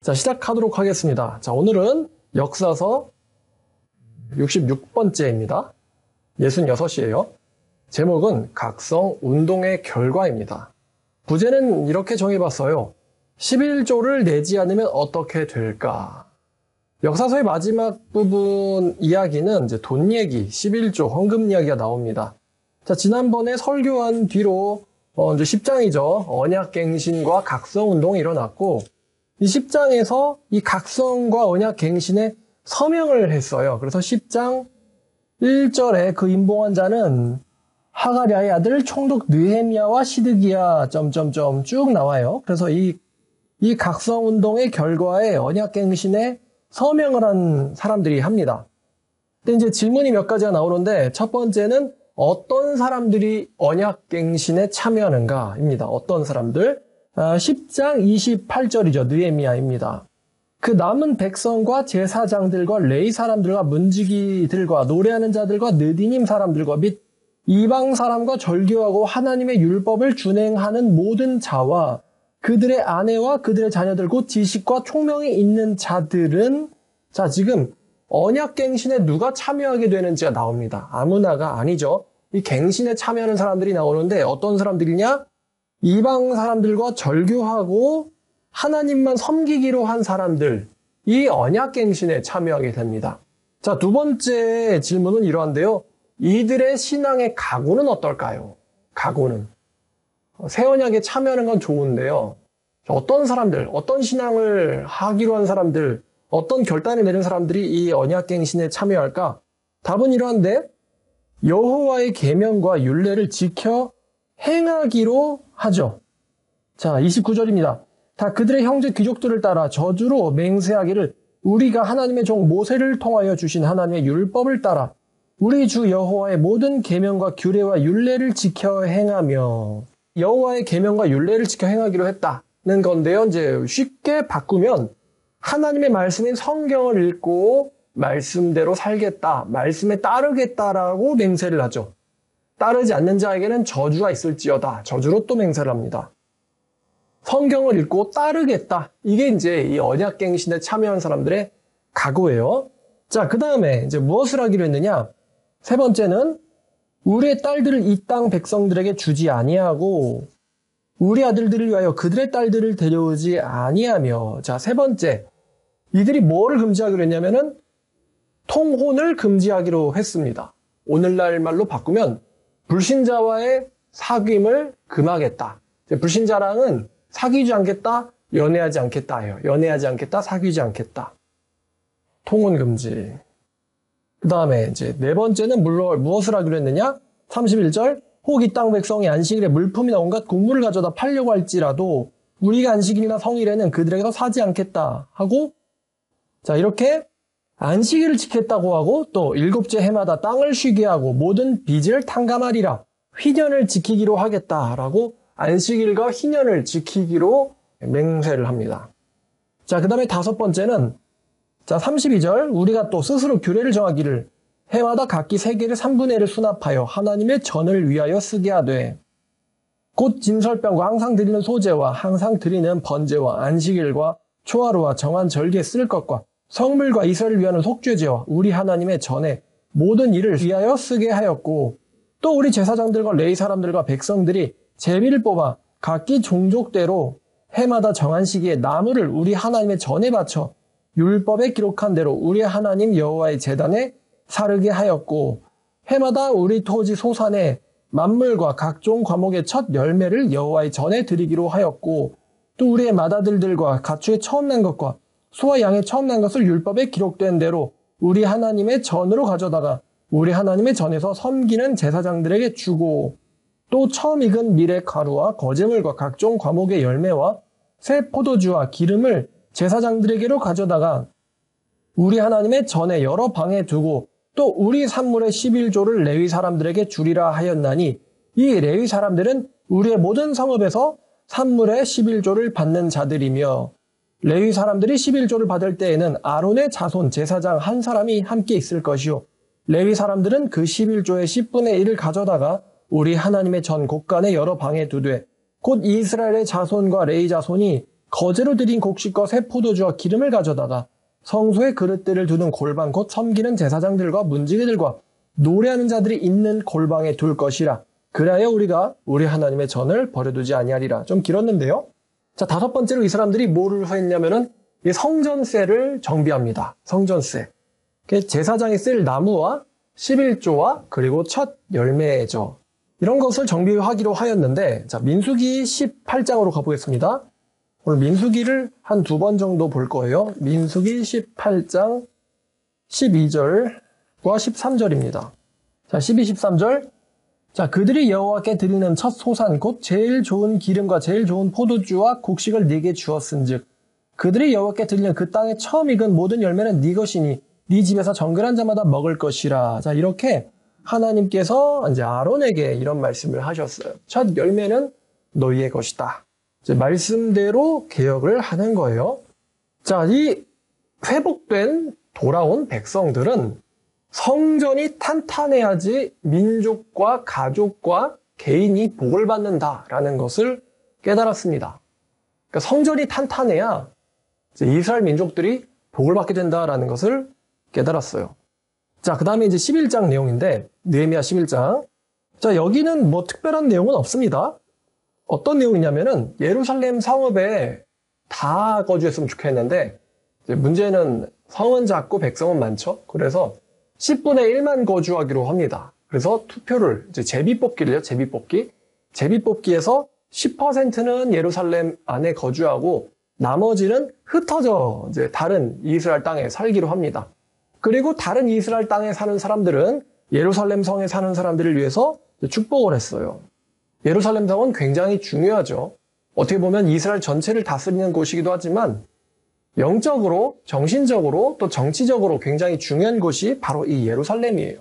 자, 시작하도록 하겠습니다. 자, 오늘은 역사서 66번째입니다. 66이에요. 제목은 각성운동의 결과입니다. 부제는 이렇게 정해봤어요. 11조를 내지 않으면 어떻게 될까? 역사서의 마지막 부분 이야기는 이제 돈 얘기, 11조 헌금 이야기가 나옵니다. 자, 지난번에 설교한 뒤로 이제 10장이죠. 언약갱신과 각성운동이 일어났고, 이 10장에서 이 각성과 언약갱신에 서명을 했어요. 그래서 10장 1절에 그 임봉한 자는 하가랴의 아들 총독 느헤미야와 시드기야 쭉 나와요. 그래서 이 각성운동의 결과에 언약갱신에 서명을 한 사람들이 합니다. 근데 이제 질문이 몇 가지가 나오는데 첫 번째는 어떤 사람들이 언약갱신에 참여하는가입니다. 어떤 사람들? 10장 28절이죠. 느헤미야입니다. 그 남은 백성과 제사장들과 레위 사람들과 문지기들과 노래하는 자들과 느디님 사람들과 및 이방 사람과 절교하고 하나님의 율법을 준행하는 모든 자와 그들의 아내와 그들의 자녀들 곧 지식과 총명이 있는 자들은 자 지금 언약갱신에 누가 참여하게 되는지가 나옵니다. 아무나가 아니죠. 이 갱신에 참여하는 사람들이 나오는데 어떤 사람들이냐? 이방 사람들과 절교하고 하나님만 섬기기로 한 사람들, 이 언약갱신에 참여하게 됩니다. 자, 두 번째 질문은 이러한데요. 이들의 신앙의 각오는 어떨까요? 각오는. 새 언약에 참여하는 건 좋은데요. 어떤 사람들, 어떤 신앙을 하기로 한 사람들, 어떤 결단을 내린 사람들이 이 언약갱신에 참여할까? 답은 이러한데 여호와의 계명과 율례를 지켜 행하기로 하죠. 자, 29절입니다. 다 그들의 형제 귀족들을 따라 저주로 맹세하기를 우리가 하나님의 종 모세를 통하여 주신 하나님의 율법을 따라 우리 주 여호와의 모든 계명과 규례와 율례를 지켜 행하며 여호와의 계명과 율례를 지켜 행하기로 했다는 건데요. 이제 쉽게 바꾸면 하나님의 말씀인 성경을 읽고 말씀대로 살겠다, 말씀에 따르겠다라고 맹세를 하죠. 따르지 않는 자에게는 저주가 있을지어다. 저주로 또 맹세를 합니다. 성경을 읽고 따르겠다. 이게 이제 이 언약갱신에 참여한 사람들의 각오예요. 자, 그 다음에 이제 무엇을 하기로 했느냐? 세 번째는 우리의 딸들을 이 땅 백성들에게 주지 아니하고 우리 아들들을 위하여 그들의 딸들을 데려오지 아니하며 자, 세 번째. 이들이 뭐를 금지하기로 했냐면은 통혼을 금지하기로 했습니다. 오늘날 말로 바꾸면 불신자와의 사귐을 금하겠다. 불신자랑은 사귀지 않겠다, 연애하지 않겠다예요. 연애하지 않겠다, 사귀지 않겠다. 통혼 금지. 그 다음에 이제 네 번째는 무엇을 하기로 했느냐? 31절. 혹 이 땅 백성이 안식일에 물품이나 온갖 곡물을 가져다 팔려고 할지라도 우리가 안식일이나 성일에는 그들에게서 사지 않겠다 하고 자 이렇게 안식일을 지켰다고 하고 또 일곱째 해마다 땅을 쉬게 하고 모든 빚을 탕감하리라. 희년을 지키기로 하겠다라고 안식일과 희년을 지키기로 맹세를 합니다. 자, 그 다음에 다섯 번째는 자 32절 우리가 또 스스로 규례를 정하기를 해마다 각기 세계를 3분의 1을 수납하여 하나님의 전을 위하여 쓰게 하되 곧 진설병과 항상 드리는 소제와 항상 드리는 번제와 안식일과 초하루와 정한 절기에 쓸 것과 성물과 이스라엘을 위하는 속죄제와 우리 하나님의 전에 모든 일을 위하여 쓰게 하였고 또 우리 제사장들과 레위 사람들과 백성들이 제비를 뽑아 각기 종족대로 해마다 정한 시기에 나무를 우리 하나님의 전에 바쳐 율법에 기록한 대로 우리 하나님 여호와의 제단에 사르게 하였고 해마다 우리 토지 소산에 만물과 각종 과목의 첫 열매를 여호와의 전에 드리기로 하였고 또 우리의 맏아들들과 가축의 처음 난 것과 소와 양의 처음 난 것을 율법에 기록된 대로 우리 하나님의 전으로 가져다가 우리 하나님의 전에서 섬기는 제사장들에게 주고 또 처음 익은 밀의 가루와 거제물과 각종 과목의 열매와 새 포도주와 기름을 제사장들에게로 가져다가 우리 하나님의 전에 여러 방에 두고 또 우리 산물의 11조를 레위 사람들에게 주리라 하였나니 이 레위 사람들은 우리의 모든 성읍에서 산물의 11조를 받는 자들이며 레위 사람들이 11조를 받을 때에는 아론의 자손 제사장 한 사람이 함께 있을 것이요 레위 사람들은 그 11조의 10분의 1을 가져다가 우리 하나님의 전 곳간에 여러 방에 두되 곧 이스라엘의 자손과 레위 자손이 거제로 드린 곡식과 새 포도주와 기름을 가져다가 성소의 그릇들을 두는 골방 곧 섬기는 제사장들과 문지기들과 노래하는 자들이 있는 골방에 둘 것이라. 그리하여 우리가 우리 하나님의 전을 버려두지 아니하리라. 좀 길었는데요. 자, 다섯 번째로 이 사람들이 뭐를 했냐면은 이 성전세를 정비합니다. 성전세. 제사장이 쓸 나무와 11조와 그리고 첫 열매죠. 이런 것을 정비하기로 하였는데, 자, 민수기 18장으로 가보겠습니다. 오늘 민수기를 한 두 번 정도 볼 거예요. 민수기 18장 12절과 13절입니다. 자, 12, 13절. 자, 그들이 여호와께 드리는 첫 소산 곧 제일 좋은 기름과 제일 좋은 포도주와 곡식을 네게 주었은즉 그들이 여호와께 드리는 그 땅에 처음 익은 모든 열매는 네 것이니 네 집에서 정결한 자마다 먹을 것이라. 자, 이렇게 하나님께서 이제 아론에게 이런 말씀을 하셨어요. 첫 열매는 너희의 것이다. 이제 말씀대로 개혁을 하는 거예요. 자, 이 회복된 돌아온 백성들은 성전이 탄탄해야지 민족과 가족과 개인이 복을 받는다라는 것을 깨달았습니다. 그러니까 성전이 탄탄해야 이제 이스라엘 민족들이 복을 받게 된다라는 것을 깨달았어요. 자, 그 다음에 이제 11장 내용인데, 느헤미야 11장. 자, 여기는 뭐 특별한 내용은 없습니다. 어떤 내용이냐면은 예루살렘 성읍에 다 거주했으면 좋겠는데, 이제 문제는 성은 작고 백성은 많죠. 그래서 10분의 1만 거주하기로 합니다. 그래서 투표를, 이제 제비뽑기를 해요, 제비뽑기. 제비뽑기에서 10%는 예루살렘 안에 거주하고, 나머지는 흩어져 이제 다른 이스라엘 땅에 살기로 합니다. 그리고 다른 이스라엘 땅에 사는 사람들은 예루살렘 성에 사는 사람들을 위해서 축복을 했어요. 예루살렘 성은 굉장히 중요하죠. 어떻게 보면 이스라엘 전체를 다스리는 곳이기도 하지만 영적으로, 정신적으로, 또 정치적으로 굉장히 중요한 곳이 바로 이 예루살렘이에요.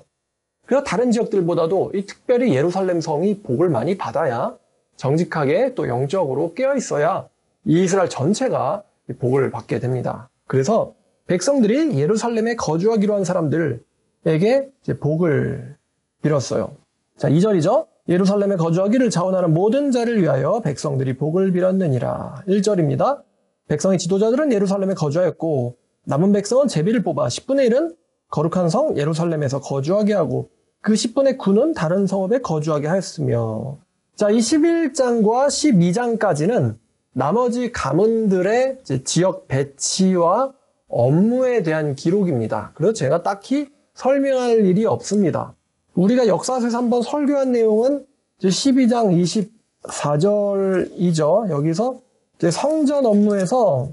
그래서 다른 지역들보다도 이 특별히 예루살렘 성이 복을 많이 받아야 정직하게 또 영적으로 깨어 있어야 이 이스라엘 전체가 복을 받게 됩니다. 그래서 백성들이 예루살렘에 거주하기로 한 사람들에게 이제 복을 빌었어요. 자, 2절이죠. 예루살렘에 거주하기를 자원하는 모든 자를 위하여 백성들이 복을 빌었느니라. 1절입니다. 백성의 지도자들은 예루살렘에 거주하였고 남은 백성은 제비를 뽑아 10분의 1은 거룩한 성 예루살렘에서 거주하게 하고 그 10분의 9는 다른 성읍에 거주하게 하였으며. 자, 이 11장과 12장까지는 나머지 가문들의 지역 배치와 업무에 대한 기록입니다. 그래서 제가 딱히 설명할 일이 없습니다. 우리가 역사서에서 한번 설교한 내용은 12장 24절이죠. 여기서 이제 성전 업무에서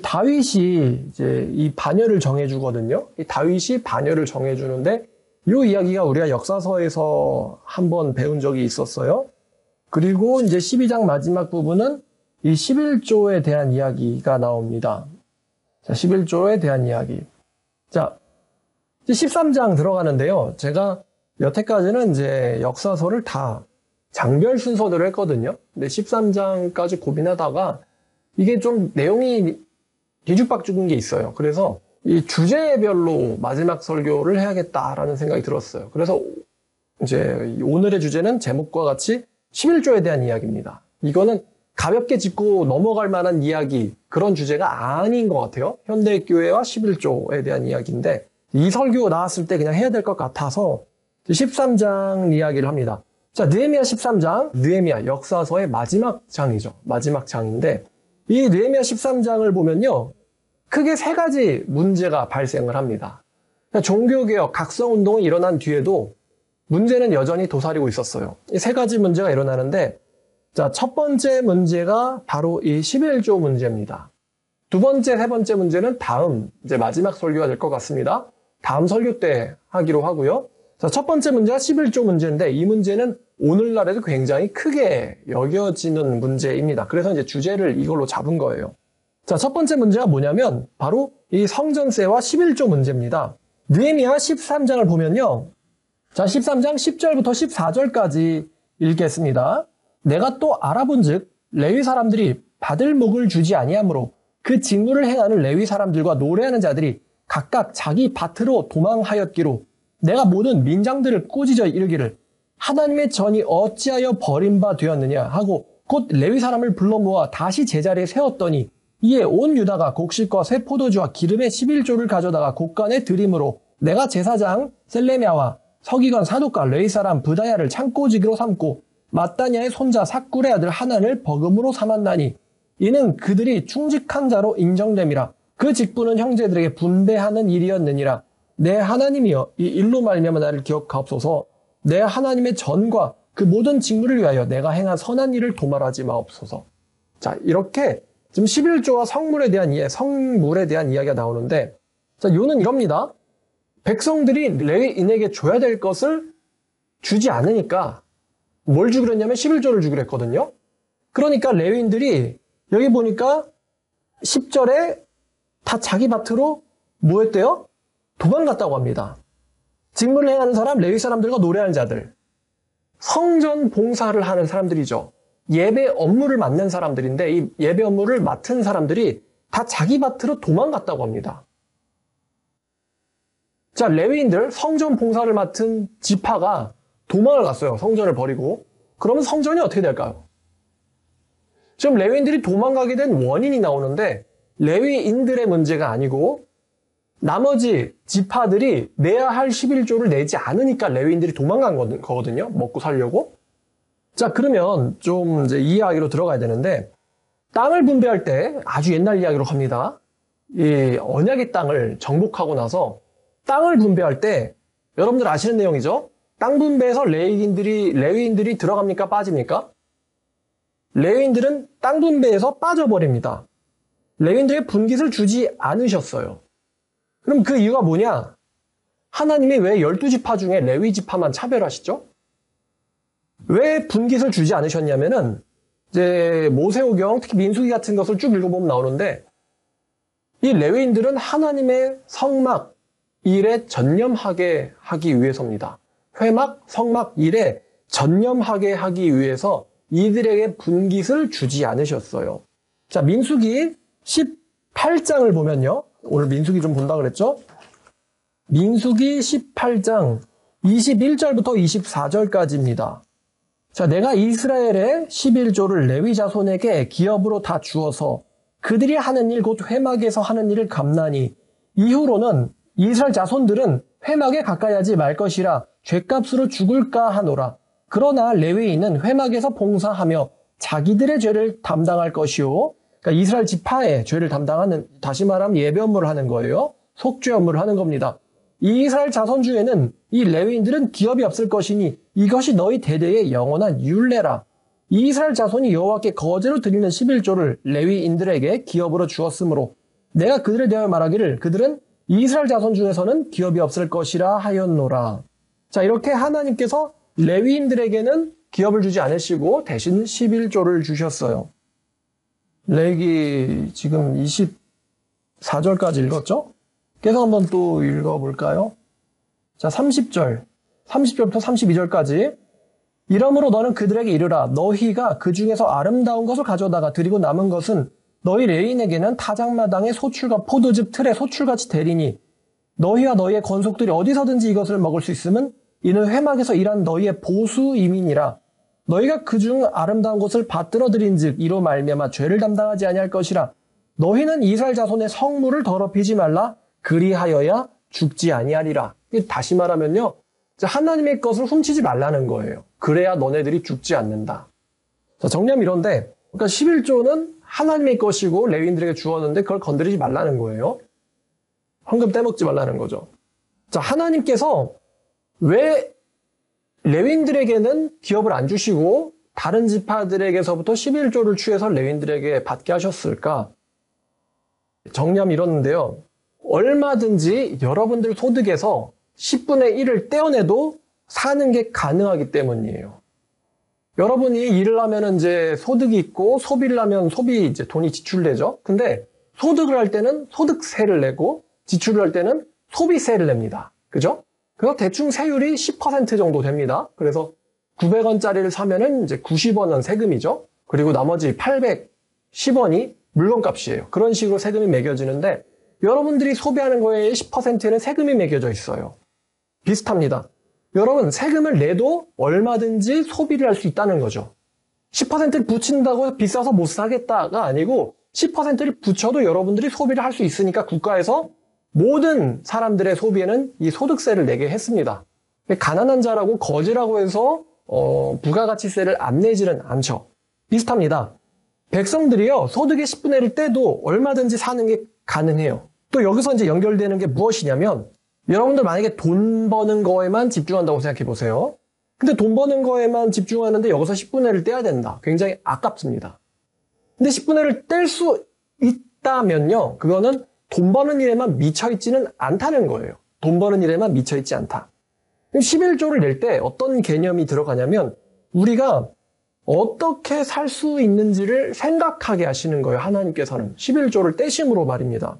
다윗이 이제 이 반열을 정해주거든요. 이 다윗이 반열을 정해주는데 이 이야기가 우리가 역사서에서 한번 배운 적이 있었어요. 그리고 이제 12장 마지막 부분은 이 11조에 대한 이야기가 나옵니다. 자, 11조에 대한 이야기. 자, 이제 13장 들어가는데요. 제가 여태까지는 이제 역사서를 다 장별 순서대로 했거든요. 근데 13장까지 고민하다가 이게 좀 내용이 뒤죽박죽인 게 있어요. 그래서 이 주제별로 마지막 설교를 해야겠다라는 생각이 들었어요. 그래서 이제 오늘의 주제는 제목과 같이 11조에 대한 이야기입니다. 이거는 가볍게 짚고 넘어갈 만한 이야기, 그런 주제가 아닌 것 같아요. 현대교회와 11조에 대한 이야기인데 이 설교 나왔을 때 그냥 해야 될 것 같아서 13장 이야기를 합니다. 자, 느헤미야 13장, 느헤미야 역사서의 마지막 장이죠. 마지막 장인데 이 느헤미야 13장을 보면요. 크게 세 가지 문제가 발생을 합니다. 종교개혁, 각성운동이 일어난 뒤에도 문제는 여전히 도사리고 있었어요. 이 세 가지 문제가 일어나는데 자, 첫 번째 문제가 바로 이 11조 문제입니다. 두 번째, 세 번째 문제는 다음, 이제 마지막 설교가 될 것 같습니다. 다음 설교 때 하기로 하고요. 자, 첫 번째 문제가 11조 문제인데 이 문제는 오늘날에도 굉장히 크게 여겨지는 문제입니다. 그래서 이제 주제를 이걸로 잡은 거예요. 자, 첫 번째 문제가 뭐냐면 바로 이 성전세와 11조 문제입니다. 느헤미야 13장을 보면요. 자, 13장 10절부터 14절까지 읽겠습니다. 내가 또 알아본즉 레위 사람들이 받을 목을 주지 아니하므로 그 직무를 행하는 레위 사람들과 노래하는 자들이 각각 자기 밭으로 도망하였기로 내가 모든 민장들을 꾸짖어 이르기를 하나님의 전이 어찌하여 버림바 되었느냐 하고 곧 레위 사람을 불러 모아 다시 제자리에 세웠더니 이에 온 유다가 곡식과 새 포도주와 기름의 11조를 가져다가 곡간에 드림으로 내가 제사장 셀레미야와 서기관 사독과 레위 사람 브다야를 창고지기로 삼고 마따냐의 손자 삭굴의 아들 하난을 버금으로 삼았나니 이는 그들이 충직한 자로 인정됨이라. 그 직분은 형제들에게 분배하는 일이었느니라. 내 하나님이여 이 일로 말미암아 나를 기억하옵소서. 내 하나님의 전과 그 모든 직무를 위하여 내가 행한 선한 일을 도말하지 마옵소서. 자, 이렇게 지금 11조와 성물에 대한 이야기가 나오는데, 자, 요는 이럽니다. 백성들이 레위인에게 줘야 될 것을 주지 않으니까 뭘 주기로 했냐면 11조를 주기로 했거든요. 그러니까 레위인들이 여기 보니까 10절에 다 자기 밭으로 뭐 했대요? 도망갔다고 합니다. 직무를 행하는 사람, 레위 사람들과 노래하는 자들, 성전 봉사를 하는 사람들이죠. 예배 업무를 맡는 사람들인데 이 예배 업무를 맡은 사람들이 다 자기 밭으로 도망갔다고 합니다. 자, 레위인들, 성전 봉사를 맡은 지파가 도망을 갔어요. 성전을 버리고. 그러면 성전이 어떻게 될까요? 지금 레위인들이 도망가게 된 원인이 나오는데 레위인들의 문제가 아니고 나머지 지파들이 내야 할 11조를 내지 않으니까 레위인들이 도망간 거거든요. 먹고 살려고. 자, 그러면 좀 이제 이 이야기로 들어가야 되는데 땅을 분배할 때 아주 옛날 이야기로 갑니다. 이 언약의 땅을 정복하고 나서 땅을 분배할 때 여러분들 아시는 내용이죠? 땅 분배에서 레위인들이 들어갑니까? 빠집니까? 레위인들은 땅 분배에서 빠져버립니다. 레위인들에게 분깃을 주지 않으셨어요. 그럼 그 이유가 뭐냐? 하나님이 왜 12지파 중에 레위 지파만 차별하시죠? 왜 분깃을 주지 않으셨냐면은 이제 모세오경, 특히 민수기 같은 것을 쭉 읽어보면 나오는데 이 레위인들은 하나님의 성막 일에 전념하게 하기 위해서입니다. 회막, 성막 일에 전념하게 하기 위해서 이들에게 분깃을 주지 않으셨어요. 자, 민수기 18장을 보면요. 오늘 민수기 좀 본다 그랬죠? 민수기 18장 21절부터 24절까지입니다. 자, 내가 이스라엘의 11조를 레위 자손에게 기업으로 다 주어서 그들이 하는 일 곧 회막에서 하는 일을 감나니 이후로는 이스라엘 자손들은 회막에 가까이 하지 말 것이라 죗값으로 죽을까 하노라. 그러나 레위인은 회막에서 봉사하며 자기들의 죄를 담당할 것이요. 그러니까 이스라엘 지파의 죄를 담당하는, 다시 말하면 예배 업무를 하는 거예요. 속죄 업무를 하는 겁니다. 이 이스라엘 자손 중에는 이 레위인들은 기업이 없을 것이니 이것이 너희 대대의 영원한 율례라. 이 이스라엘 자손이 여호와께 거제로 드리는 11조를 레위인들에게 기업으로 주었으므로 내가 그들에 대하여 말하기를 그들은 이스라엘 자손 중에서는 기업이 없을 것이라 하였노라. 자, 이렇게 하나님께서 레위인들에게는 기업을 주지 않으시고 대신 11조를 주셨어요. 레위기 지금 24절까지 읽었죠? 계속 한번 또 읽어볼까요? 자, 30절부터 32절까지. 이러므로 너는 그들에게 이르라. 너희가 그 중에서 아름다운 것을 가져다가 드리고 남은 것은 너희 레위인에게는 타작마당의 소출과 포도즙 틀에 소출같이 되리니 너희와 너희의 건속들이 어디서든지 이것을 먹을 수 있음은 이는 회막에서 일한 너희의 보수임이니라. 너희가 그중 아름다운 것을 받들어 드린즉 이로 말미암아 죄를 담당하지 아니할 것이라. 너희는 이스라엘 자손의 성물을 더럽히지 말라. 그리하여야 죽지 아니하리라. 다시 말하면요, 하나님의 것을 훔치지 말라는 거예요. 그래야 너네들이 죽지 않는다. 자, 정리하면 이런데, 그러니까 11조는 하나님의 것이고 레위인들에게 주었는데 그걸 건드리지 말라는 거예요. 헌금 떼먹지 말라는 거죠. 자, 하나님께서 왜 레위인들에게는 기업을 안 주시고 다른 지파들에게서부터 11조를 취해서 레위인들에게 받게 하셨을까? 정리하면 이러는데요. 얼마든지 여러분들 소득에서 10분의 1을 떼어내도 사는 게 가능하기 때문이에요. 여러분이 일을 하면 이제 소득이 있고 소비를 하면 소비 이제 돈이 지출되죠. 근데 소득을 할 때는 소득세를 내고 지출을 할 때는 소비세를 냅니다. 그죠? 그래서 대충 세율이 10% 정도 됩니다. 그래서 900원짜리를 사면은 이제 90원은 세금이죠. 그리고 나머지 810원이 물건값이에요. 그런 식으로 세금이 매겨지는데 여러분들이 소비하는 거에 10%는 세금이 매겨져 있어요. 비슷합니다. 여러분, 세금을 내도 얼마든지 소비를 할 수 있다는 거죠. 10%를 붙인다고 비싸서 못 사겠다가 아니고 10%를 붙여도 여러분들이 소비를 할 수 있으니까 국가에서 모든 사람들의 소비에는 이 소득세를 내게 했습니다. 가난한 자라고 거지라고 해서 부가가치세를 안 내지는 않죠. 비슷합니다. 백성들이요, 소득의 10분의 1을 떼도 얼마든지 사는 게 가능해요. 또 여기서 이제 연결되는 게 무엇이냐면, 여러분들 만약에 돈 버는 거에만 집중한다고 생각해 보세요. 근데 돈 버는 거에만 집중하는데 여기서 10분의 1을 떼야 된다. 굉장히 아깝습니다. 근데 10분의 1을 뗄 수 있다면요, 그거는 돈 버는 일에만 미쳐있지는 않다는 거예요. 돈 버는 일에만 미쳐있지 않다. 11조를 낼 때 어떤 개념이 들어가냐면 우리가 어떻게 살 수 있는지를 생각하게 하시는 거예요. 하나님께서는 11조를 떼심으로 말입니다.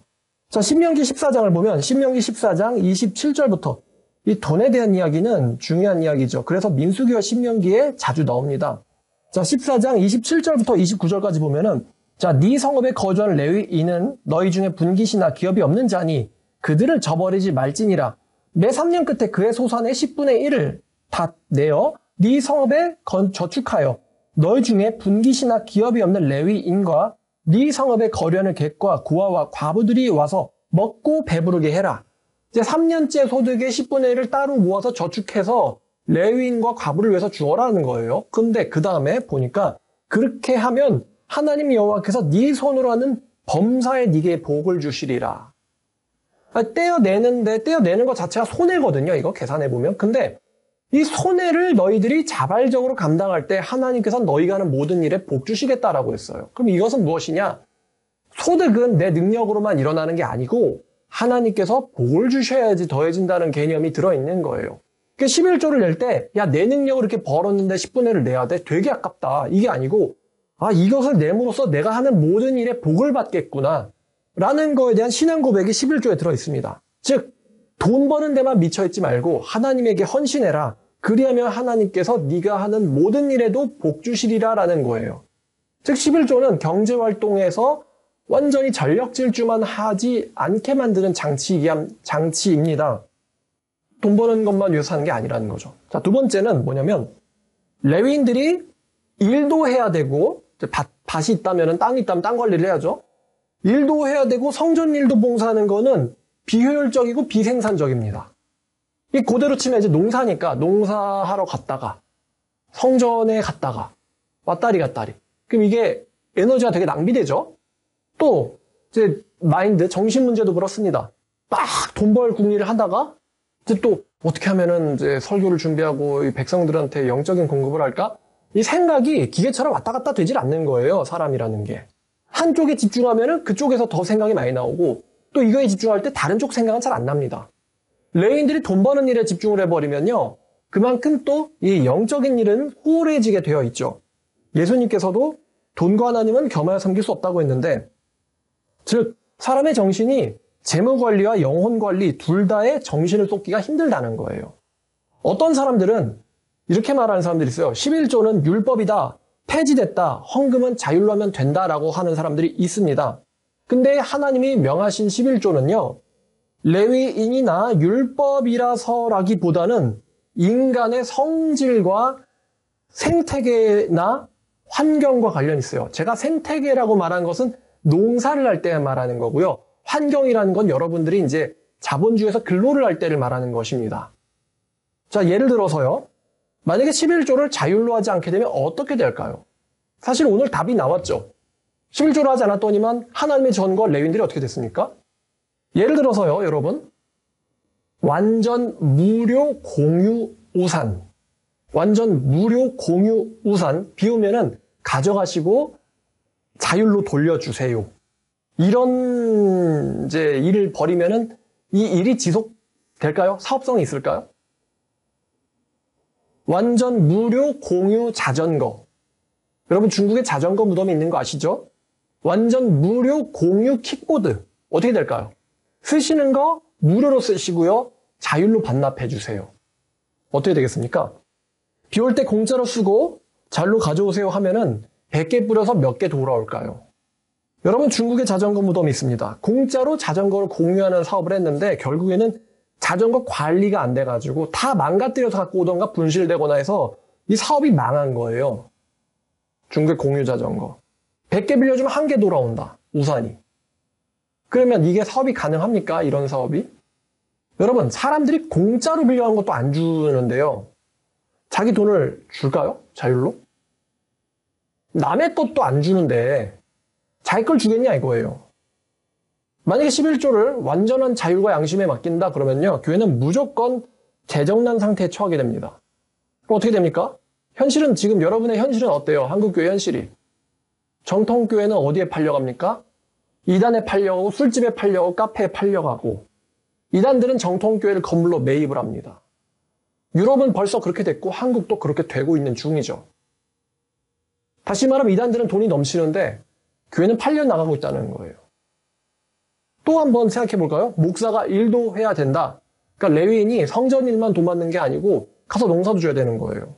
자, 신명기 14장을 보면 신명기 14장 27절부터 이 돈에 대한 이야기는 중요한 이야기죠. 그래서 민수기와 신명기에 자주 나옵니다. 자, 14장 27절부터 29절까지 보면은, 자, 네 성읍에 거주하는 레위인은 너희 중에 분깃이나 기업이 없는 자니 그들을 저버리지 말지니라. 매 3년 끝에 그의 소산의 10분의 1을 다 내어 네 성읍에 저축하여 너희 중에 분깃이나 기업이 없는 레위인과 네 성읍에 거류하는 객과 고아와 과부들이 와서 먹고 배부르게 해라. 이제 3년째 소득의 10분의 1을 따로 모아서 저축해서 레위인과 과부를 위해서 주어라는 거예요. 근데 그 다음에 보니까 그렇게 하면 하나님 여호와께서 네 손으로 하는 범사에 네게 복을 주시리라. 떼어내는 것 자체가 손해거든요. 이거 계산해보면. 근데 이 손해를 너희들이 자발적으로 감당할 때 하나님께서 너희가 하는 모든 일에 복 주시겠다라고 했어요. 그럼 이것은 무엇이냐? 소득은 내 능력으로만 일어나는 게 아니고 하나님께서 복을 주셔야지 더해진다는 개념이 들어있는 거예요. 11조를 낼 때, 야, 내 능력으로 이렇게 벌었는데 10분의 1을 내야 돼? 되게 아깝다. 이게 아니고, 아, 이것을 내므로써 내가 하는 모든 일에 복을 받겠구나. 라는 거에 대한 신앙 고백이 11조에 들어있습니다. 즉, 돈 버는 데만 미쳐있지 말고 하나님에게 헌신해라. 그리하면 하나님께서 네가 하는 모든 일에도 복 주시리라라는 거예요. 즉, 11조는 경제활동에서 완전히 전력 질주만 하지 않게 만드는 장치입니다. 돈 버는 것만 위해서 하는 게 아니라는 거죠. 자, 두 번째는 뭐냐면 레위인들이 일도 해야 되고 밭이 있다면 땅이 있다면 땅 관리를 해야죠. 일도 해야 되고 성전 일도 봉사하는 거는 비효율적이고 비생산적입니다. 이 그대로 치면 이제 농사니까 농사하러 갔다가 성전에 갔다가 왔다리 갔다리. 그럼 이게 에너지가 되게 낭비되죠. 또 이제 마인드, 정신 문제도 그렇습니다. 막 돈 벌 궁리를 하다가 이제 또 어떻게 하면은 이제 설교를 준비하고 이 백성들한테 영적인 공급을 할까? 이 생각이 기계처럼 왔다 갔다 되질 않는 거예요. 사람이라는 게. 한쪽에 집중하면은 그쪽에서 더 생각이 많이 나오고 또 이거에 집중할 때 다른 쪽 생각은 잘 안 납니다. 레위인들이 돈 버는 일에 집중을 해버리면요. 그만큼 또 이 영적인 일은 소홀해지게 되어 있죠. 예수님께서도 돈과 하나님은 겸하여 섬길 수 없다고 했는데, 즉 사람의 정신이 재무관리와 영혼관리 둘 다에 정신을 쏟기가 힘들다는 거예요. 어떤 사람들은 이렇게 말하는 사람들이 있어요. 11조는 율법이다. 폐지됐다. 헌금은 자율로 하면 된다라고 하는 사람들이 있습니다. 근데 하나님이 명하신 11조는요. 레위인이나 율법이라서라기보다는 인간의 성질과 생태계나 환경과 관련이 있어요. 제가 생태계라고 말한 것은 농사를 할 때 말하는 거고요. 환경이라는 건 여러분들이 이제 자본주의에서 근로를 할 때를 말하는 것입니다. 자, 예를 들어서요. 만약에 11조를 자율로 하지 않게 되면 어떻게 될까요? 사실 오늘 답이 나왔죠. 11조를 하지 않았더니만 하나님의 전과 레위인들이 어떻게 됐습니까? 예를 들어서요, 여러분. 완전 무료 공유 우산. 완전 무료 공유 우산 비우면은 가져가시고 자율로 돌려주세요. 이런 이제 일을 벌이면은 이 일이 지속될까요? 사업성이 있을까요? 완전 무료 공유 자전거. 여러분 중국에 자전거 무덤이 있는 거 아시죠? 완전 무료 공유 킥보드. 어떻게 될까요? 쓰시는 거 무료로 쓰시고요. 자율로 반납해 주세요. 어떻게 되겠습니까? 비 올 때 공짜로 쓰고 자율로 가져오세요 하면은 100개 뿌려서 몇 개 돌아올까요? 여러분 중국에 자전거 무덤이 있습니다. 공짜로 자전거를 공유하는 사업을 했는데 결국에는 자전거 관리가 안 돼가지고 다 망가뜨려서 갖고 오던가 분실되거나 해서 이 사업이 망한 거예요. 중국 공유 자전거. 100개 빌려주면 1개 돌아온다. 우산이. 그러면 이게 사업이 가능합니까? 이런 사업이? 여러분, 사람들이 공짜로 빌려간 것도 안 주는데요. 자기 돈을 줄까요? 자율로? 남의 것도 안 주는데 자기 걸 주겠냐 이거예요. 만약에 11조를 완전한 자율과 양심에 맡긴다 그러면요. 교회는 무조건 재정난 상태에 처하게 됩니다. 그럼 어떻게 됩니까? 현실은 지금 여러분의 현실은 어때요? 한국교회 현실이. 정통교회는 어디에 팔려갑니까? 이단에 팔려가고 술집에 팔려가고 카페에 팔려가고 이단들은 정통교회를 건물로 매입을 합니다. 유럽은 벌써 그렇게 됐고 한국도 그렇게 되고 있는 중이죠. 다시 말하면 이단들은 돈이 넘치는데 교회는 팔려나가고 있다는 거예요. 또 한번 생각해 볼까요? 목사가 일도 해야 된다. 그러니까 레위인이 성전 일만 돈 받는 게 아니고 가서 농사도 줘야 되는 거예요.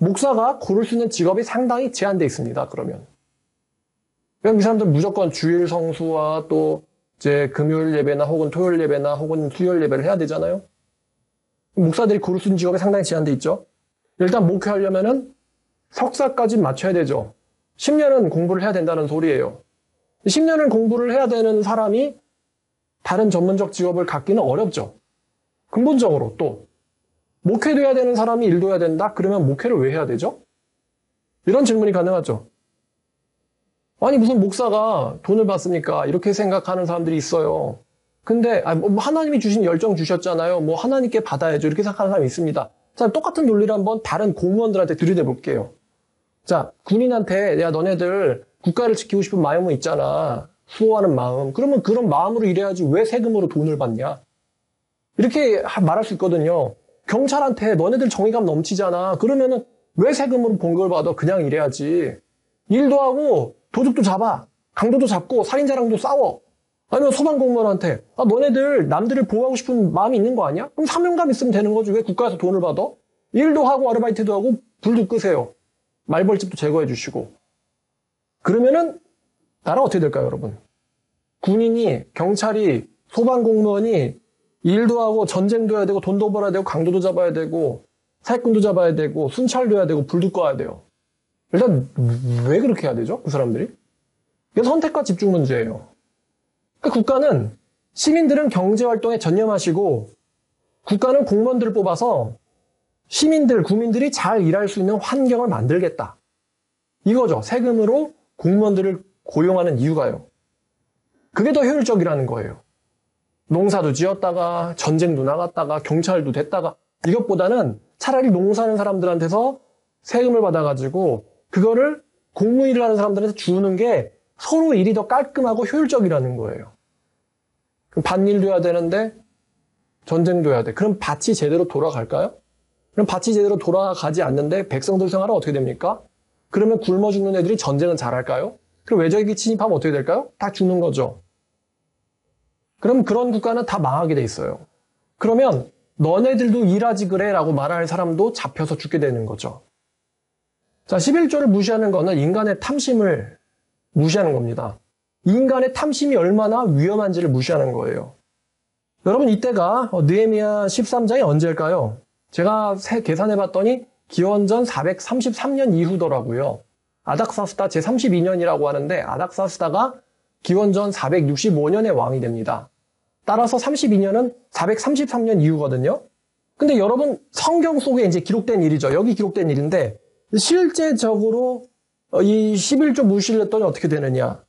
목사가 고를 수 있는 직업이 상당히 제한되어 있습니다. 그러면 이 사람들 무조건 주일 성수와 또 이제 금요일 예배나 혹은 토요일 예배나 혹은 수요일 예배를 해야 되잖아요. 목사들이 고를 수 있는 직업이 상당히 제한되어 있죠. 일단 목회하려면은 석사까지 맞춰야 되죠. 10년은 공부를 해야 된다는 소리예요. 10년을 공부를 해야 되는 사람이 다른 전문적 직업을 갖기는 어렵죠. 근본적으로 또 목회도 해야 되는 사람이 일도 해야 된다? 그러면 목회를 왜 해야 되죠? 이런 질문이 가능하죠. 아니 무슨 목사가 돈을 받습니까? 이렇게 생각하는 사람들이 있어요. 근데 하나님이 주신 열정 주셨잖아요. 뭐 하나님께 받아야죠. 이렇게 생각하는 사람이 있습니다. 자, 똑같은 논리를 한번 다른 공무원들한테 들이대볼게요. 자, 군인한테 야 너네들 국가를 지키고 싶은 마음은 있잖아. 수호하는 마음. 그러면 그런 마음으로 일해야지 왜 세금으로 돈을 받냐? 이렇게 말할 수 있거든요. 경찰한테 너네들 정의감 넘치잖아. 그러면은 왜 세금으로 봉급을 받아? 그냥 일해야지. 일도 하고 도둑도 잡아. 강도도 잡고 살인자랑도 싸워. 아니면 소방공무원한테 너네들 남들을 보호하고 싶은 마음이 있는 거 아니야? 그럼 사명감 있으면 되는 거지. 왜 국가에서 돈을 받아? 일도 하고 아르바이트도 하고 불도 끄세요. 말벌집도 제거해 주시고. 그러면은 나라 어떻게 될까요, 여러분? 군인이, 경찰이, 소방공무원이 일도 하고 전쟁도 해야 되고 돈도 벌어야 되고 강도도 잡아야 되고 사기꾼도 잡아야 되고 순찰도 해야 되고 불도 꺼야 돼요. 일단 왜 그렇게 해야 되죠? 그 사람들이? 이게 선택과 집중 문제예요. 그러니까 국가는 시민들은 경제활동에 전념하시고 국가는 공무원들을 뽑아서 시민들, 국민들이 잘 일할 수 있는 환경을 만들겠다. 이거죠. 세금으로 공무원들을 고용하는 이유가요. 그게 더 효율적이라는 거예요. 농사도 지었다가 전쟁도 나갔다가 경찰도 됐다가 이것보다는 차라리 농사하는 사람들한테서 세금을 받아가지고 그거를 공무일을 하는 사람들한테 주는 게 서로 일이 더 깔끔하고 효율적이라는 거예요. 그럼 밭일도 해야 되는데 전쟁도 해야 돼. 그럼 밭이 제대로 돌아갈까요? 그럼 밭이 제대로 돌아가지 않는데 백성들 생활은 어떻게 됩니까? 그러면 굶어 죽는 애들이 전쟁은 잘할까요? 그럼 외적이 침입하면 어떻게 될까요? 다 죽는 거죠. 그럼 그런 국가는 다 망하게 돼 있어요. 그러면 너네들도 일하지 그래 라고 말할 사람도 잡혀서 죽게 되는 거죠. 자, 11조를 무시하는 거는 인간의 탐심을 무시하는 겁니다. 인간의 탐심이 얼마나 위험한지를 무시하는 거예요. 여러분 이때가 느헤미야 13장이 언제일까요? 제가 계산해봤더니 기원전 433년 이후더라고요. 아닥사스다 제32년이라고 하는데 아닥사스다가 기원전 465년에 왕이 됩니다. 따라서 32년은 433년 이후거든요. 근데 여러분 성경 속에 이제 기록된 일이죠. 여기 기록된 일인데 실제적으로 이 11조 무시를 했더니 어떻게 되느냐.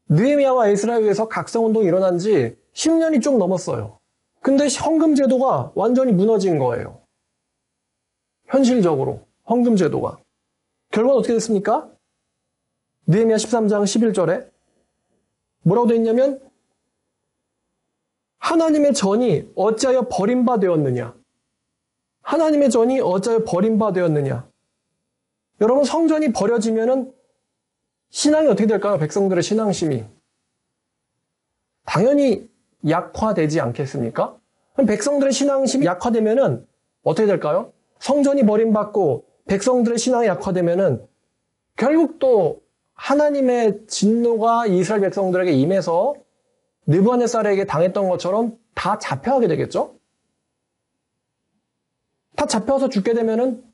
느헤미야와 에스라에서 각성운동이 일어난 지 10년이 좀 넘었어요. 근데 헌금제도가 완전히 무너진 거예요. 현실적으로 헌금제도가. 결과는 어떻게 됐습니까? 느헤미야 13장 11절에 뭐라고 되어 있냐면 하나님의 전이 어찌하여 버림받았느냐. 하나님의 전이 어찌하여 버림받았느냐. 여러분 성전이 버려지면은 신앙이 어떻게 될까요? 백성들의 신앙심이. 당연히 약화되지 않겠습니까? 그럼 백성들의 신앙심이 약화되면은 어떻게 될까요? 성전이 버림받고 백성들의 신앙이 약화되면은 결국 또 하나님의 진노가 이스라엘 백성들에게 임해서 느부갓네살에게 당했던 것처럼 다 잡혀가게 되겠죠? 다 잡혀서 죽게 되면은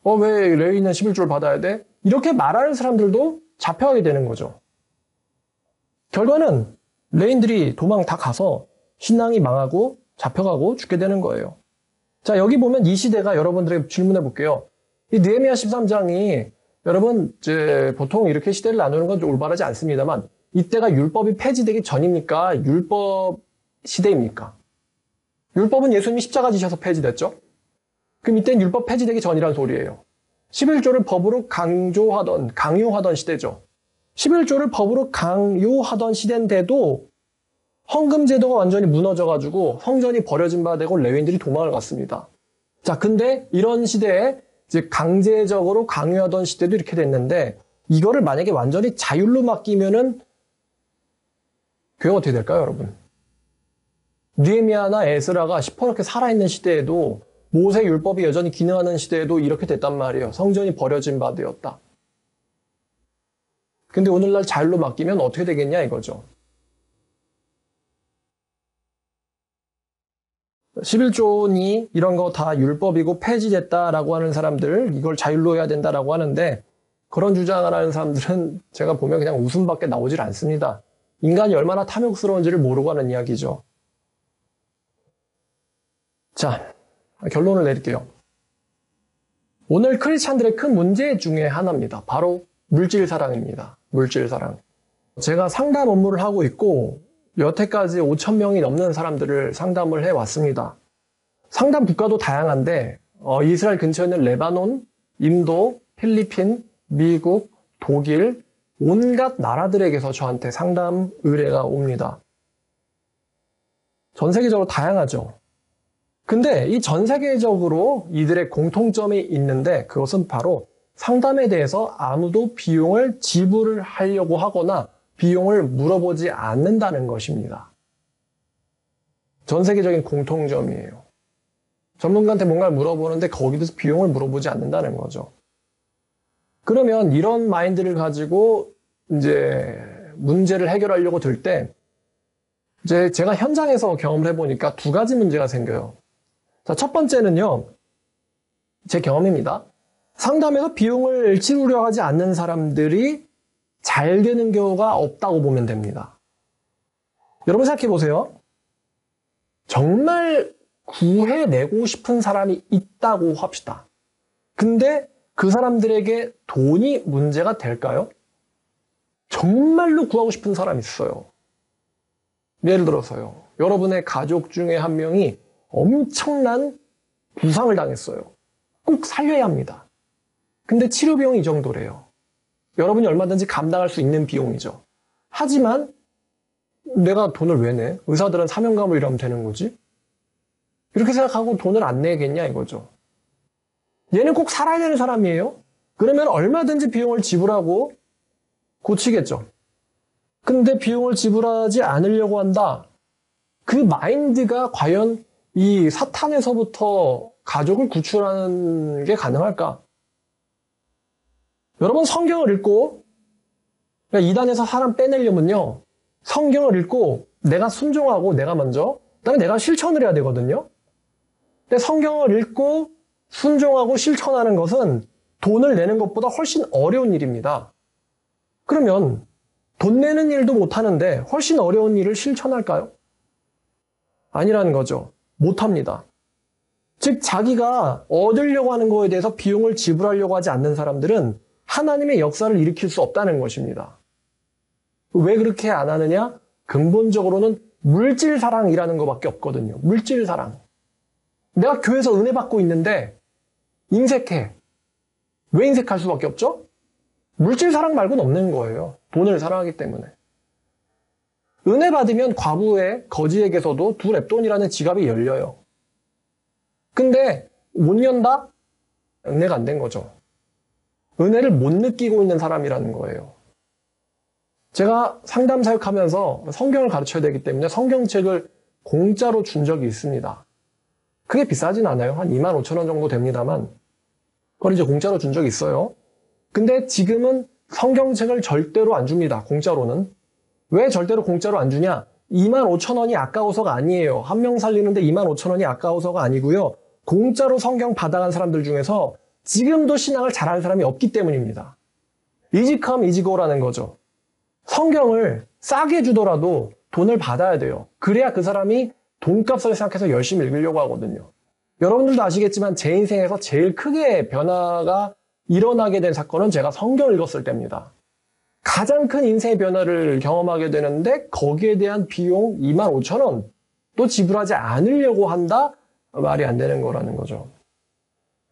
왜 레위는 11조를 받아야 돼? 이렇게 말하는 사람들도 잡혀가게 되는 거죠. 결과는 레인들이 도망 다 가서 신앙이 망하고 잡혀가고 죽게 되는 거예요. 자, 여기 보면 이 시대가 여러분들에게 질문해 볼게요. 이 느헤미야 13장이 여러분 보통 이렇게 시대를 나누는 건 좀 올바르지 않습니다만 이때가 율법이 폐지되기 전입니까? 율법 시대입니까? 율법은 예수님이 십자가 지셔서 폐지됐죠? 그럼 이때는 율법 폐지되기 전이란 소리예요. 11조를 법으로 강요하던 시대죠. 11조를 법으로 강요하던 시대인데도 헌금 제도가 완전히 무너져가지고 성전이 버려진 바 되고 레위인들이 도망을 갔습니다. 자, 근데 이런 시대에 이제 강제적으로 강요하던 시대도 이렇게 됐는데 이거를 만약에 완전히 자율로 맡기면은 교회가 어떻게 될까요, 여러분? 느헤미야나 에스라가 시퍼렇게 살아있는 시대에도 모세 율법이 여전히 기능하는 시대에도 이렇게 됐단 말이에요. 성전이 버려진 바 되었다. 근데 오늘날 자율로 맡기면 어떻게 되겠냐 이거죠. 11조니 이런 거 다 율법이고 폐지됐다라고 하는 사람들, 이걸 자율로 해야 된다라고 하는데 그런 주장을 하는 사람들은 제가 보면 그냥 웃음밖에 나오질 않습니다. 인간이 얼마나 탐욕스러운지를 모르고 하는 이야기죠. 자, 결론을 내릴게요. 오늘 크리스찬들의 큰 문제 중에 하나입니다. 바로 물질 사랑입니다. 물질 사랑. 제가 상담 업무를 하고 있고 여태까지 5,000명이 넘는 사람들을 상담을 해왔습니다. 상담 국가도 다양한데 이스라엘 근처에 있는 레바논, 인도, 필리핀, 미국, 독일 온갖 나라들에게서 저한테 상담 의뢰가 옵니다. 전 세계적으로 다양하죠. 근데 이 전 세계적으로 이들의 공통점이 있는데 그것은 바로 상담에 대해서 아무도 비용을 지불을 하려고 하거나 비용을 물어보지 않는다는 것입니다. 전 세계적인 공통점이에요. 전문가한테 뭔가를 물어보는데 거기서 비용을 물어보지 않는다는 거죠. 그러면 이런 마인드를 가지고 이제 문제를 해결하려고 들 때 이제 제가 현장에서 경험을 해보니까 두 가지 문제가 생겨요. 자, 첫 번째는요, 제 경험입니다. 상담에서 비용을 치르려 하지 않는 사람들이 잘 되는 경우가 없다고 보면 됩니다. 여러분 생각해 보세요. 정말 구해내고 싶은 사람이 있다고 합시다. 근데 그 사람들에게 돈이 문제가 될까요? 정말로 구하고 싶은 사람이 있어요. 예를 들어서요. 여러분의 가족 중에 한 명이 엄청난 부상을 당했어요. 꼭 살려야 합니다. 근데 치료 비용이 이 정도래요. 여러분이 얼마든지 감당할 수 있는 비용이죠. 하지만 내가 돈을 왜 내? 의사들은 사명감을 일하면 되는 거지? 이렇게 생각하고 돈을 안 내겠냐 이거죠. 얘는 꼭 살아야 되는 사람이에요. 그러면 얼마든지 비용을 지불하고 고치겠죠. 근데 비용을 지불하지 않으려고 한다. 그 마인드가 과연 이 사탄에서부터 가족을 구출하는 게 가능할까? 여러분 성경을 읽고 이단에서 사람 빼내려면요. 성경을 읽고 내가 순종하고 내가 먼저 그다음에 내가 실천을 해야 되거든요. 근데 성경을 읽고 순종하고 실천하는 것은 돈을 내는 것보다 훨씬 어려운 일입니다. 그러면 돈 내는 일도 못하는데 훨씬 어려운 일을 실천할까요? 아니라는 거죠. 못합니다. 즉 자기가 얻으려고 하는 거에 대해서 비용을 지불하려고 하지 않는 사람들은 하나님의 역사를 일으킬 수 없다는 것입니다. 왜 그렇게 안 하느냐? 근본적으로는 물질 사랑이라는 것밖에 없거든요. 물질 사랑. 내가 교회에서 은혜 받고 있는데 인색해. 왜 인색할 수밖에 없죠? 물질 사랑 말고는 없는 거예요. 돈을 사랑하기 때문에. 은혜 받으면 과부의 거지에게서도 두 렙돈이라는 지갑이 열려요. 근데 못 연다? 은혜가 안 된 거죠. 은혜를 못 느끼고 있는 사람이라는 거예요. 제가 상담 사역하면서 성경을 가르쳐야 되기 때문에 성경책을 공짜로 준 적이 있습니다. 그게 비싸진 않아요. 한 25,000원 정도 됩니다만 그걸 이제 공짜로 준 적이 있어요. 근데 지금은 성경책을 절대로 안 줍니다. 공짜로는. 왜 절대로 공짜로 안 주냐? 25,000원이 아까워서가 아니에요. 한 명 살리는데 25,000원이 아까워서가 아니고요. 공짜로 성경 받아간 사람들 중에서 지금도 신앙을 잘하는 사람이 없기 때문입니다. easy come, easy go라는 거죠. 성경을 싸게 주더라도 돈을 받아야 돼요. 그래야 그 사람이 돈값을 생각해서 열심히 읽으려고 하거든요. 여러분들도 아시겠지만 제 인생에서 제일 크게 변화가 일어나게 된 사건은 제가 성경을 읽었을 때입니다. 가장 큰 인생의 변화를 경험하게 되는데 거기에 대한 비용 25,000원 또 지불하지 않으려고 한다? 말이 안 되는 거라는 거죠.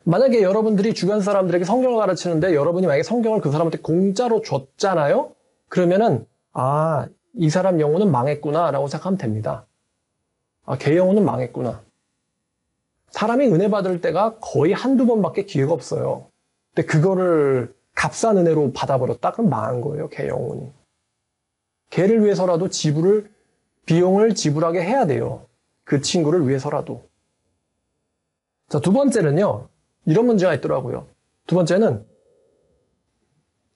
만약에 여러분들이 주변 사람들에게 성경을 가르치는데 여러분이 만약에 성경을 그 사람한테 공짜로 줬잖아요? 그러면은 이 사람 영혼은 망했구나 라고 생각하면 됩니다. 걔 영혼은 망했구나. 사람이 은혜 받을 때가 거의 한두 번밖에 기회가 없어요. 근데 그거를 값싼 은혜로 받아버렸다? 그럼 망한 거예요, 걔 영혼이. 걔를 위해서라도 비용을 지불하게 해야 돼요. 그 친구를 위해서라도. 자, 두 번째는요. 이런 문제가 있더라고요. 두 번째는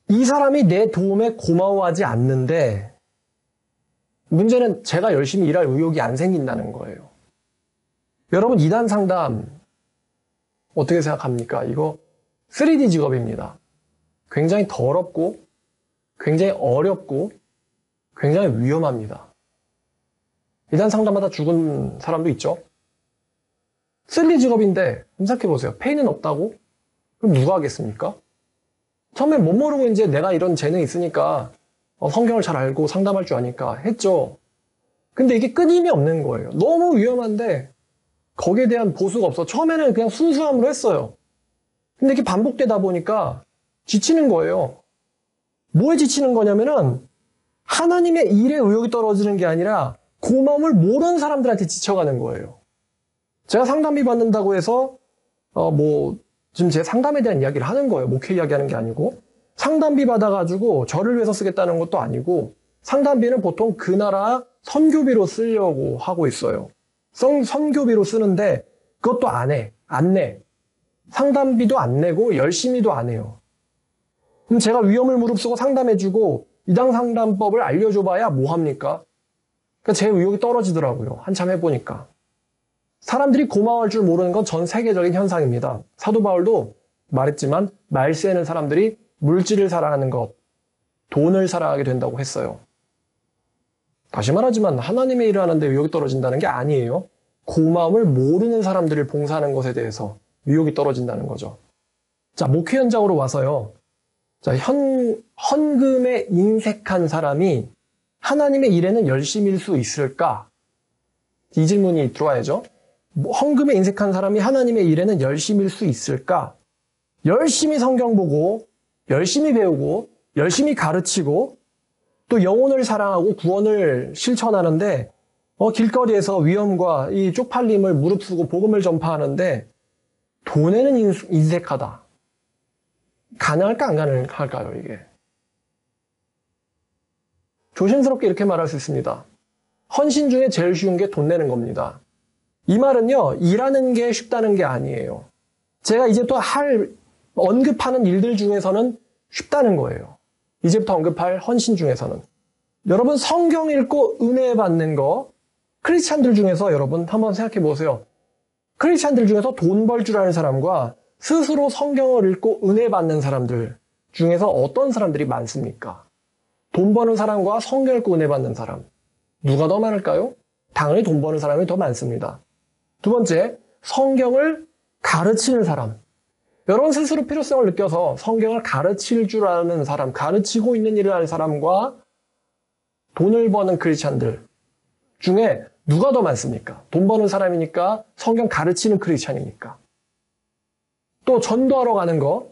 이 사람이 내 도움에 고마워하지 않는데 문제는 제가 열심히 일할 의욕이 안 생긴다는 거예요. 여러분, 이단 상담 어떻게 생각합니까? 이거 3D 직업입니다. 굉장히 더럽고 굉장히 어렵고 굉장히 위험합니다. 이단 상담하다 죽은 사람도 있죠. 3D 직업인데 생각해보세요. 페이는 없다고? 그럼 누가 하겠습니까? 처음엔 못 모르고 이제 내가 이런 재능이 있으니까 성경을 잘 알고 상담할 줄 아니까 했죠. 근데 이게 끊임이 없는 거예요. 너무 위험한데 거기에 대한 보수가 없어. 처음에는 그냥 순수함으로 했어요. 근데 이게 반복되다 보니까 지치는 거예요. 뭐에 지치는 거냐면은 하나님의 일에 의욕이 떨어지는 게 아니라 고마움을 모르는 사람들한테 지쳐가는 거예요. 제가 상담비 받는다고 해서 지금 제 상담에 대한 이야기를 하는 거예요. 목회 이야기하는 게 아니고 상담비 받아가지고 저를 위해서 쓰겠다는 것도 아니고 상담비는 보통 그 나라 선교비로 쓰려고 하고 있어요. 선교비로 쓰는데 그것도 안 내. 상담비도 안 내고 열심히도 안 해요. 그럼 제가 위험을 무릅쓰고 상담해주고 이당 상담법을 알려줘봐야 뭐합니까? 그러니까 제 의욕이 떨어지더라고요. 한참 해보니까. 사람들이 고마워할 줄 모르는 건 전 세계적인 현상입니다. 사도 바울도 말했지만 말세에는 사람들이 물질을 사랑하는 것, 돈을 사랑하게 된다고 했어요. 다시 말하지만 하나님의 일을 하는데 의욕이 떨어진다는 게 아니에요. 고마움을 모르는 사람들을 봉사하는 것에 대해서 의욕이 떨어진다는 거죠. 자, 목회 현장으로 와서요. 자, 헌금에 인색한 사람이 하나님의 일에는 열심일 수 있을까? 이 질문이 들어와야죠. 헌금에 인색한 사람이 하나님의 일에는 열심일 수 있을까? 열심히 성경 보고, 열심히 배우고, 열심히 가르치고, 또 영혼을 사랑하고 구원을 실천하는데, 길거리에서 위험과 이 쪽팔림을 무릅쓰고 복음을 전파하는데, 돈에는 인색하다. 가능할까, 안 가능할까요, 이게? 조심스럽게 이렇게 말할 수 있습니다. 헌신 중에 제일 쉬운 게 돈 내는 겁니다. 이 말은요, 일하는 게 쉽다는 게 아니에요. 제가 이제 또 언급하는 일들 중에서는 쉽다는 거예요. 이제부터 언급할 헌신 중에서는. 여러분, 성경 읽고 은혜 받는 거, 크리스찬들 중에서 여러분 한번 생각해 보세요. 크리스찬들 중에서 돈 벌 줄 아는 사람과 스스로 성경을 읽고 은혜 받는 사람들 중에서 어떤 사람들이 많습니까? 돈 버는 사람과 성경 읽고 은혜 받는 사람. 누가 더 많을까요? 당연히 돈 버는 사람이 더 많습니다. 두 번째, 성경을 가르치는 사람. 여러분 스스로 필요성을 느껴서 성경을 가르칠 줄 아는 사람, 가르치고 있는 일을 하는 사람과 돈을 버는 크리스찬들 중에 누가 더 많습니까? 돈 버는 사람이니까 성경 가르치는 크리스찬이니까. 또 전도하러 가는 거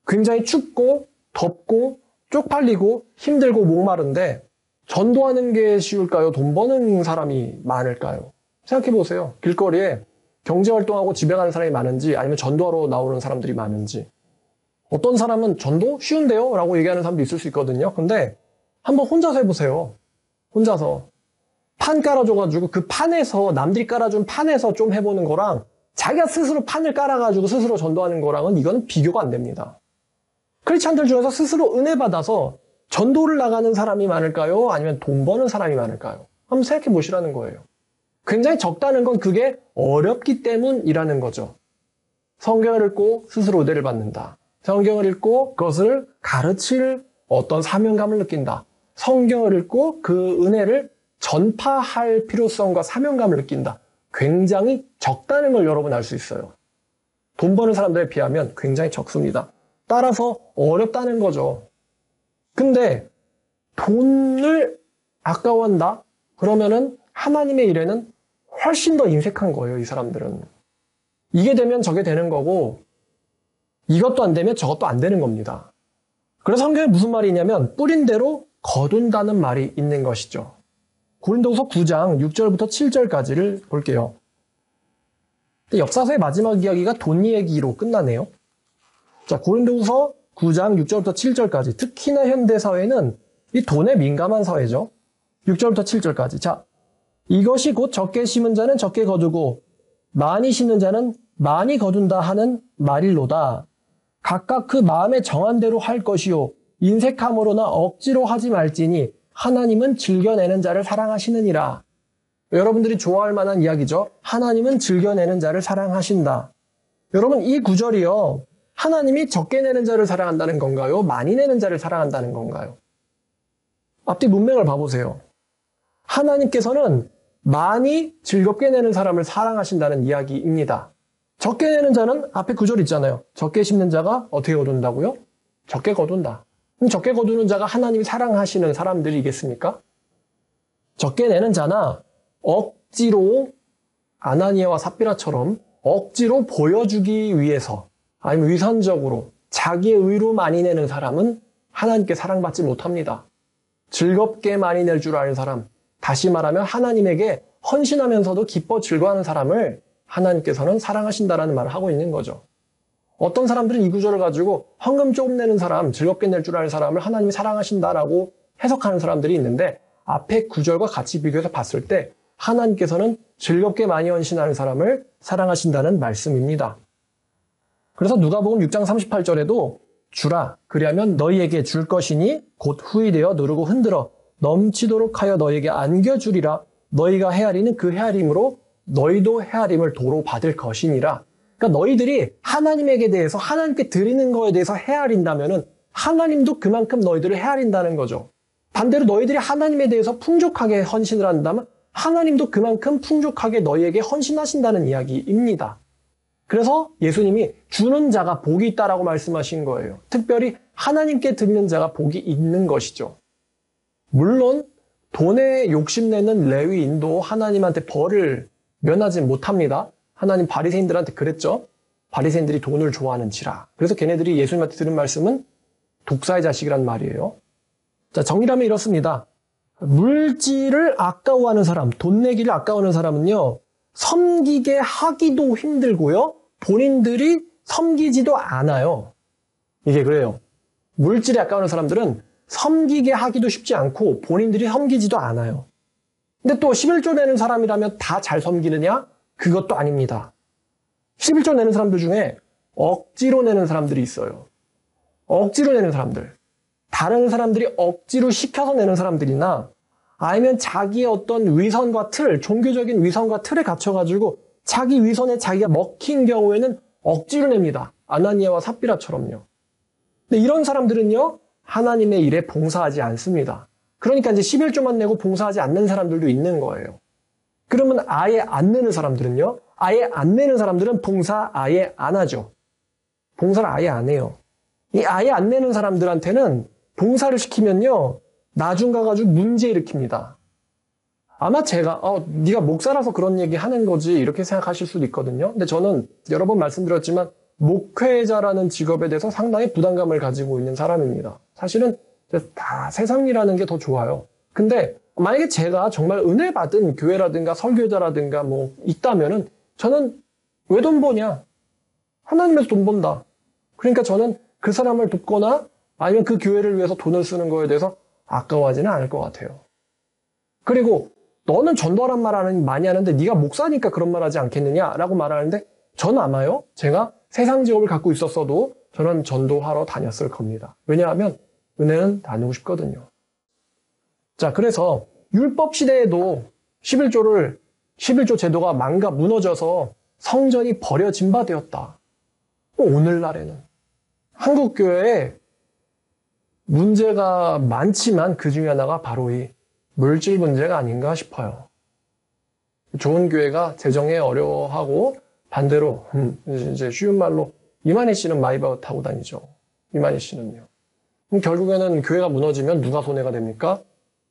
굉장히 춥고 덥고 쪽팔리고 힘들고 목마른데 전도하는 게 쉬울까요? 돈 버는 사람이 많을까요? 생각해 보세요. 길거리에 경제활동하고 집에 가는 사람이 많은지 아니면 전도하러 나오는 사람들이 많은지. 어떤 사람은 전도 쉬운데요? 라고 얘기하는 사람도 있을 수 있거든요. 근데 한번 혼자서 해보세요. 혼자서. 판 깔아줘가지고 그 판에서 남들이 깔아준 판에서 좀 해보는 거랑 자기가 스스로 판을 깔아가지고 스스로 전도하는 거랑은 이건 비교가 안 됩니다. 크리스찬들 중에서 스스로 은혜 받아서 전도를 나가는 사람이 많을까요? 아니면 돈 버는 사람이 많을까요? 한번 생각해 보시라는 거예요. 굉장히 적다는 건 그게 어렵기 때문이라는 거죠. 성경을 읽고 스스로 은혜를 받는다. 성경을 읽고 그것을 가르칠 어떤 사명감을 느낀다. 성경을 읽고 그 은혜를 전파할 필요성과 사명감을 느낀다. 굉장히 적다는 걸 여러분 알 수 있어요. 돈 버는 사람들에 비하면 굉장히 적습니다. 따라서 어렵다는 거죠. 근데 돈을 아까워한다? 그러면은 하나님의 일에는 훨씬 더 인색한 거예요, 이 사람들은. 이게 되면 저게 되는 거고 이것도 안 되면 저것도 안 되는 겁니다. 그래서 성경에 무슨 말이 있냐면 뿌린 대로 거둔다는 말이 있는 것이죠. 고린도후서 9장 6절부터 7절까지를 볼게요. 역사서의 마지막 이야기가 돈 이야기로 끝나네요. 자, 고린도후서 9장 6절부터 7절까지. 특히나 현대사회는 이 돈에 민감한 사회죠. 6절부터 7절까지. 자, 이것이 곧 적게 심은 자는 적게 거두고 많이 심는 자는 많이 거둔다 하는 말일로다. 각각 그 마음에 정한 대로 할 것이요 인색함으로나 억지로 하지 말지니 하나님은 즐겨내는 자를 사랑하시느니라. 여러분들이 좋아할 만한 이야기죠. 하나님은 즐겨내는 자를 사랑하신다. 여러분, 이 구절이요, 하나님이 적게 내는 자를 사랑한다는 건가요? 많이 내는 자를 사랑한다는 건가요? 앞뒤 문맥을 봐보세요. 하나님께서는 많이 즐겁게 내는 사람을 사랑하신다는 이야기입니다. 적게 내는 자는 앞에 구절 있잖아요. 적게 심는 자가 어떻게 거둔다고요? 적게 거둔다. 그럼 적게 거두는 자가 하나님이 사랑하시는 사람들이겠습니까? 적게 내는 자나 억지로 아나니아와 삽비라처럼 억지로 보여주기 위해서 아니면 위선적으로 자기의 의로 많이 내는 사람은 하나님께 사랑받지 못합니다. 즐겁게 많이 낼 줄 아는 사람, 다시 말하면 하나님에게 헌신하면서도 기뻐 즐거워하는 사람을 하나님께서는 사랑하신다라는 말을 하고 있는 거죠. 어떤 사람들은 이 구절을 가지고 헌금 조금 내는 사람, 즐겁게 낼 줄 아는 사람을 하나님이 사랑하신다라고 해석하는 사람들이 있는데 앞에 구절과 같이 비교해서 봤을 때 하나님께서는 즐겁게 많이 헌신하는 사람을 사랑하신다는 말씀입니다. 그래서 누가복음 6장 38절에도 주라 그리하면 너희에게 줄 것이니 곧 후이되어 누르고 흔들어 넘치도록 하여 너희에게 안겨주리라. 너희가 헤아리는 그 헤아림으로 너희도 헤아림을 도로 받을 것이니라. 그러니까 너희들이 하나님에게 대해서 하나님께 드리는 거에 대해서 헤아린다면은 하나님도 그만큼 너희들을 헤아린다는 거죠. 반대로 너희들이 하나님에 대해서 풍족하게 헌신을 한다면 하나님도 그만큼 풍족하게 너희에게 헌신하신다는 이야기입니다. 그래서 예수님이 주는 자가 복이 있다라고 말씀하신 거예요. 특별히 하나님께 드리는 자가 복이 있는 것이죠. 물론 돈에 욕심내는 레위인도 하나님한테 벌을 면하지 못합니다. 하나님 바리새인들한테 그랬죠. 바리새인들이 돈을 좋아하는지라. 그래서 걔네들이 예수님한테 들은 말씀은 독사의 자식이란 말이에요. 자, 정리하면 이렇습니다. 물질을 아까워하는 사람, 돈 내기를 아까워하는 사람은요, 섬기게 하기도 힘들고요, 본인들이 섬기지도 않아요. 이게 그래요. 물질에 아까워하는 사람들은 섬기게 하기도 쉽지 않고 본인들이 섬기지도 않아요. 근데 또 11조 내는 사람이라면 다 잘 섬기느냐? 그것도 아닙니다. 11조 내는 사람들 중에 억지로 내는 사람들이 있어요. 억지로 내는 사람들. 다른 사람들이 억지로 시켜서 내는 사람들이나 아니면 자기의 어떤 위선과 틀, 종교적인 위선과 틀에 갇혀가지고 자기 위선에 자기가 먹힌 경우에는 억지로 냅니다. 아나니아와 삽비라처럼요. 근데 이런 사람들은요, 하나님의 일에 봉사하지 않습니다. 그러니까 이제 11조만 내고 봉사하지 않는 사람들도 있는 거예요. 그러면 아예 안 내는 사람들은요, 아예 안 내는 사람들은 봉사 아예 안 하죠. 봉사를 아예 안 해요. 이 아예 안 내는 사람들한테는 봉사를 시키면요, 나중 가가지고 문제 일으킵니다. 아마 제가 네가 목사라서 그런 얘기 하는 거지 이렇게 생각하실 수도 있거든요. 근데 저는 여러 번 말씀드렸지만 목회자라는 직업에 대해서 상당히 부담감을 가지고 있는 사람입니다. 사실은 다 세상이라는 게 더 좋아요. 근데 만약에 제가 정말 은혜 받은 교회라든가 설교자라든가 뭐 있다면은 저는 왜 돈 버냐? 하나님에서 돈 번다. 그러니까 저는 그 사람을 돕거나 아니면 그 교회를 위해서 돈을 쓰는 거에 대해서 아까워하지는 않을 것 같아요. 그리고 너는 전도하란 말 많이 하는데 네가 목사니까 그런 말 하지 않겠느냐라고 말하는데 저는 아마요, 제가 세상 직업을 갖고 있었어도 저는 전도하러 다녔을 겁니다. 왜냐하면 은혜는 나누고 싶거든요. 자, 그래서 율법 시대에도 11조 제도가 무너져서 성전이 버려진 바 되었다. 오늘날에는 한국 교회에 문제가 많지만 그 중에 하나가 바로 이 물질 문제가 아닌가 싶어요. 좋은 교회가 재정에 어려워하고 반대로 이제 쉬운 말로 이만희 씨는 마이바흐 타고 다니죠. 이만희 씨는요. 그럼 결국에는 교회가 무너지면 누가 손해가 됩니까?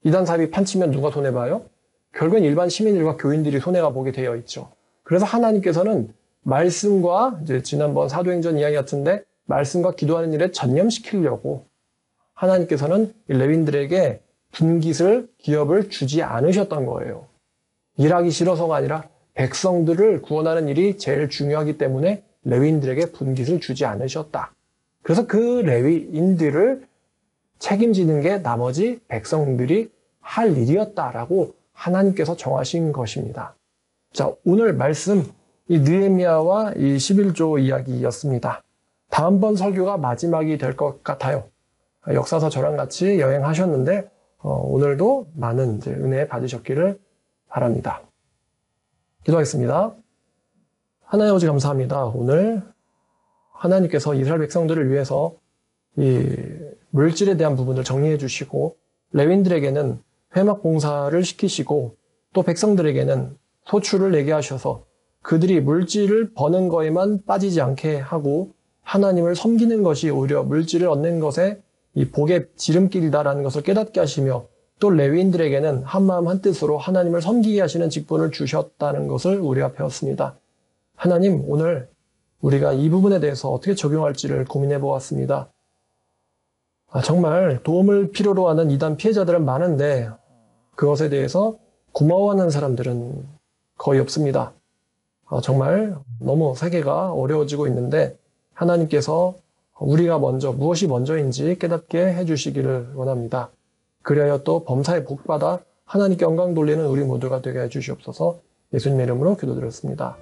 이단 사업이 판치면 누가 손해봐요? 결국엔 일반 시민들과 교인들이 손해가 보게 되어 있죠. 그래서 하나님께서는 말씀과 이제 지난번 사도행전 이야기 같은데 말씀과 기도하는 일에 전념시키려고 하나님께서는 레위인들에게 분깃을 기업을 주지 않으셨던 거예요. 일하기 싫어서가 아니라 백성들을 구원하는 일이 제일 중요하기 때문에 레위인들에게 분깃을 주지 않으셨다. 그래서 그 레위인들을 책임지는 게 나머지 백성들이 할 일이었다라고 하나님께서 정하신 것입니다. 자, 오늘 말씀 이 느헤미야와 이 11조 이야기였습니다. 다음번 설교가 마지막이 될 것 같아요. 역사서 저랑 같이 여행하셨는데 오늘도 많은 은혜 받으셨기를 바랍니다. 기도하겠습니다. 하나님 아버지 감사합니다. 오늘 하나님께서 이스라엘 백성들을 위해서 이 물질에 대한 부분을 정리해 주시고 레위인들에게는 회막 봉사를 시키시고 또 백성들에게는 소출을 내게 하셔서 그들이 물질을 버는 거에만 빠지지 않게 하고 하나님을 섬기는 것이 오히려 물질을 얻는 것에 이 복의 지름길이다라는 것을 깨닫게 하시며 또 레위인들에게는 한마음 한뜻으로 하나님을 섬기게 하시는 직분을 주셨다는 것을 우리가 배웠습니다. 하나님, 오늘 우리가 이 부분에 대해서 어떻게 적용할지를 고민해 보았습니다. 정말 도움을 필요로 하는 이단 피해자들은 많은데 그것에 대해서 고마워하는 사람들은 거의 없습니다. 정말 너무 세계가 어려워지고 있는데 하나님께서 우리가 먼저 무엇이 먼저인지 깨닫게 해주시기를 원합니다. 그리하여 또 범사에 복받아 하나님께 영광 돌리는 우리 모두가 되게 해주시옵소서. 예수님의 이름으로 기도드렸습니다.